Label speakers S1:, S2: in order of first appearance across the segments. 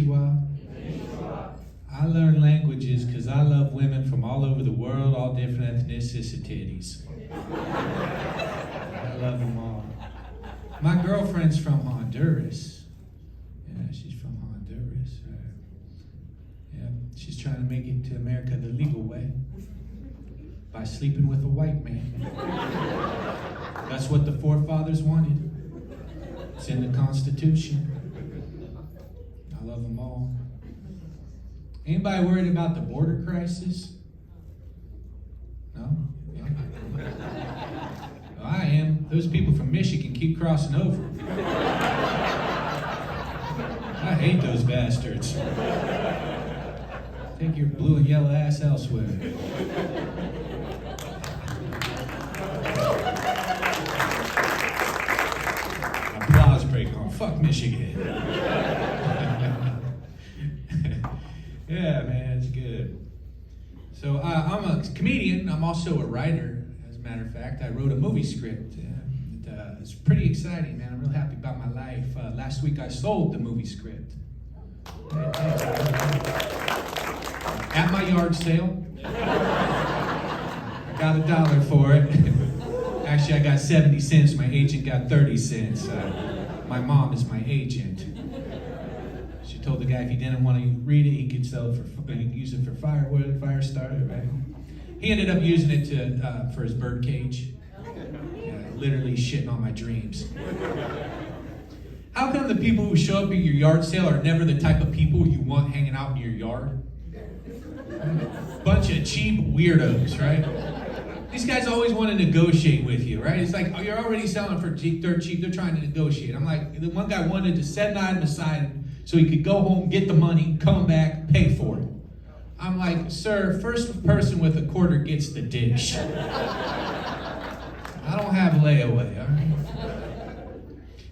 S1: Konnichiwa. I learn languages because I love women from all over the world, all different ethnicities. I love them all. My girlfriend's from Honduras. Yeah, she's from Honduras. Yeah, she's trying to make it to America the legal way by sleeping with a white man. That's what the forefathers wanted. It's in the Constitution. I love them all. Anybody worried about the border crisis? No? Well, I am. Those people from Michigan keep crossing over. I hate those bastards. Take your blue and yellow ass elsewhere. Applause break on. Fuck Michigan. Yeah, man, it's good. So I'm a comedian. I'm also a writer, as a matter of fact. I wrote a movie script. It's pretty exciting, man. I'm real happy about my life. Last week I sold the movie script. At my yard sale. I got $1 for it. Actually, I got 70 cents. My agent got 30 cents. My mom is my agent. She told the guy if he didn't want to read it, he could sell it he could use it for firewood, fire starter, right? He ended up using it for his bird cage. Literally shitting on my dreams. How come the people who show up at your yard sale are never the type of people you want hanging out in your yard? Bunch of cheap weirdos, right? These guys always want to negotiate with you, right? It's like, oh, you're already selling for cheap, they're trying to negotiate. I'm like, the one guy wanted to set an item aside so he could go home, get the money, come back, pay for it. I'm like, sir, first person with a quarter gets the dish. I don't have layaway, all right?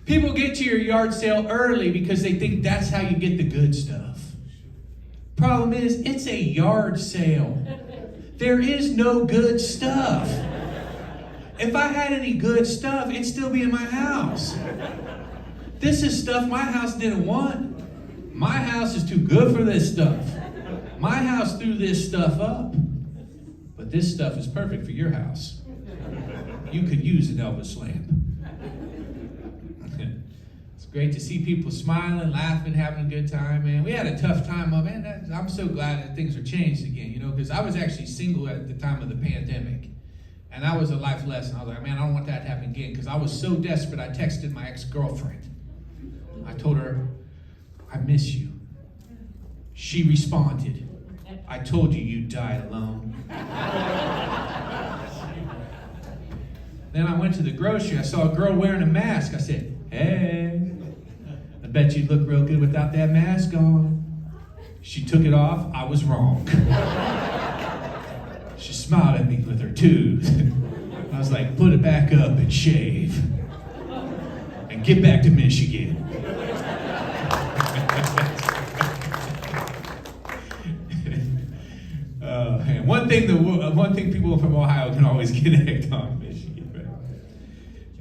S1: People get to your yard sale early because they think that's how you get the good stuff. Problem is, it's a yard sale. There is no good stuff. If I had any good stuff, it'd still be in my house. This is stuff my house didn't want. My house is too good for this stuff. My house threw this stuff up. But this stuff is perfect for your house. You could use an Elvis lamp. It's great to see people smiling, laughing, having a good time, man. We had a tough time, man. I'm so glad that things are changed again, because I was actually single at the time of the pandemic. And that was a life lesson. I was like, man, I don't want that to happen again, because I was so desperate, I texted my ex-girlfriend. I told her, I miss you. She responded, I told you you'd die alone. Then I went to the grocery. I saw a girl wearing a mask. I said, hey, I bet you'd look real good without that mask on. She took it off. I was wrong. She smiled at me with her tooth. I was like, put it back up and shave. And get back to Michigan. And one thing people from Ohio can always connect on Michigan, right?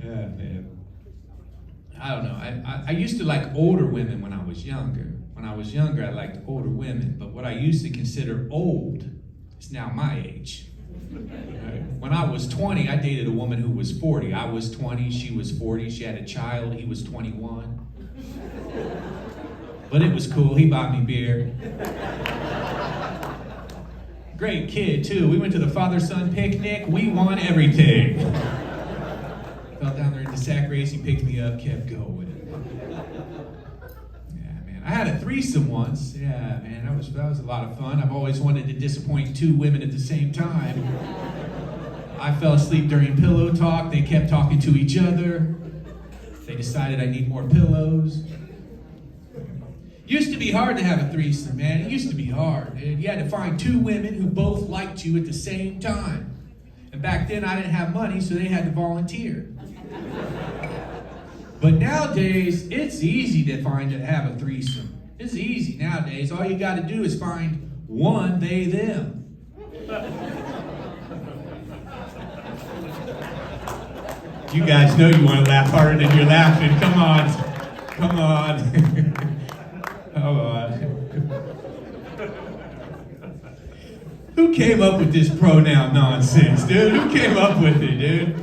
S1: Yeah, man. I don't know. I used to like older women when I was younger. When I was younger, I liked older women. But what I used to consider old is now my age. Right? When I was 20, I dated a woman who was 40. I was 20, she was 40. She had a child, he was 21. But it was cool. He bought me beer. Great kid, too. We went to the father-son picnic. We won everything. Fell down there in the sack race. He picked me up, kept going. Yeah, man. I had a threesome once. Yeah, man. That was a lot of fun. I've always wanted to disappoint two women at the same time. I fell asleep during pillow talk. They kept talking to each other. They decided I need more pillows. Used to be hard to have a threesome, man. It used to be hard. You had to find two women who both liked you at the same time. And back then, I didn't have money, so they had to volunteer. But nowadays, it's easy to have a threesome. It's easy nowadays. All you got to do is find one, they, them. You guys know you want to laugh harder than you're laughing. Come on. Come on. Come on. Who came up with this pronoun nonsense, dude? Who came up with it, dude?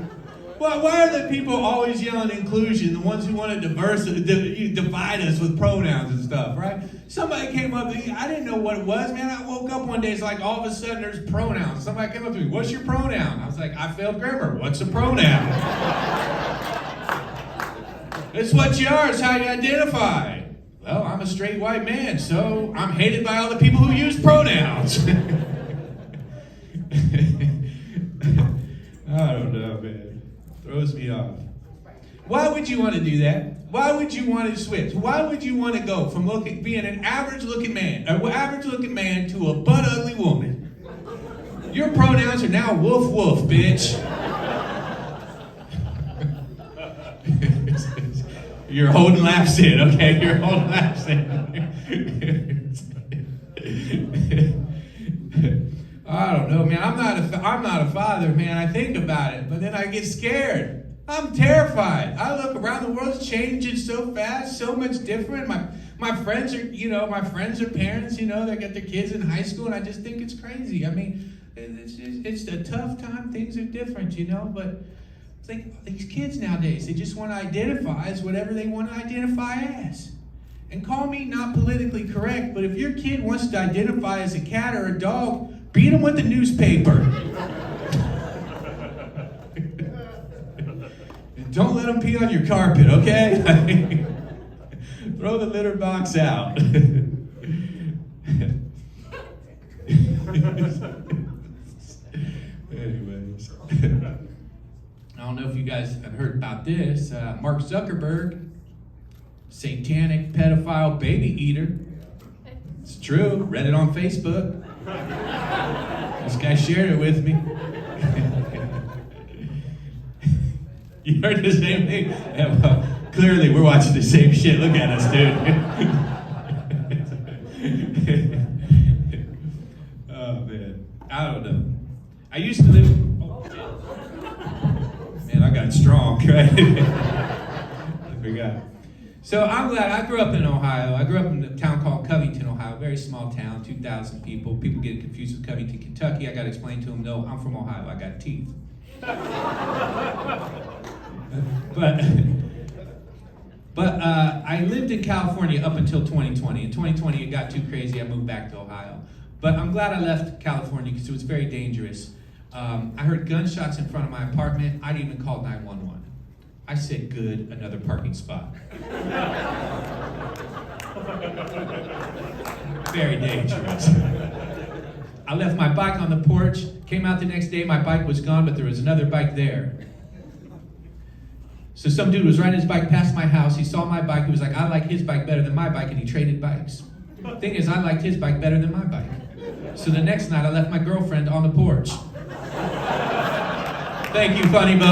S1: Why are the people always yelling inclusion, the ones who want to divide us with pronouns and stuff, right? Somebody came up, I didn't know what it was, man. I woke up one day, it's like all of a sudden there's pronouns. Somebody came up to me, what's your pronoun? I was like, I failed grammar. What's a pronoun? It's what you are, it's how you identify. Well, I'm a straight white man, so I'm hated by all the people who use pronouns. I don't know, man. Throws me off. Why would you want to do that? Why would you want to switch? Why would you want to go from being an average-looking man to a butt-ugly woman? Your pronouns are now woof woof, bitch. You're holding laughs in, okay? You're holding laughs in. I don't know, man. I'm not a father, man. I think about it, but then I get scared. I'm terrified. I look around, the world's changing so fast, so much different. My friends are parents, they got their kids in high school, and I just think it's crazy. I mean, it's a tough time. Things are different, but think these kids nowadays, they just want to identify as whatever they want to identify as. And call me not politically correct, but if your kid wants to identify as a cat or a dog, beat him with the newspaper. Don't let him pee on your carpet, okay? Throw the litter box out. Anyways. I don't know if you guys have heard about this. Mark Zuckerberg, satanic pedophile baby eater. It's true. Read it on Facebook. This guy shared it with me. You heard the same thing? Yeah, well, clearly, we're watching the same shit. Look at us, dude. Oh, man. I don't know. I used to live... Oh, man, I got strong, right? I forgot. So I'm glad I grew up in Ohio. I grew up in a town called Covington, Ohio. Very small town, 2,000 people. People get confused with Covington, Kentucky. I got to explain to them, no, I'm from Ohio. I got teeth. But I lived in California up until 2020. In 2020, it got too crazy. I moved back to Ohio. But I'm glad I left California because it was very dangerous. I heard gunshots in front of my apartment. I didn't even call 911. I said, good, another parking spot. Very dangerous. I left my bike on the porch, came out the next day, my bike was gone, but there was another bike there. So some dude was riding his bike past my house, he saw my bike, he was like, I like his bike better than my bike, and he traded bikes. Thing is, I liked his bike better than my bike. So the next night, I left my girlfriend on the porch. Thank you, Funny Bone.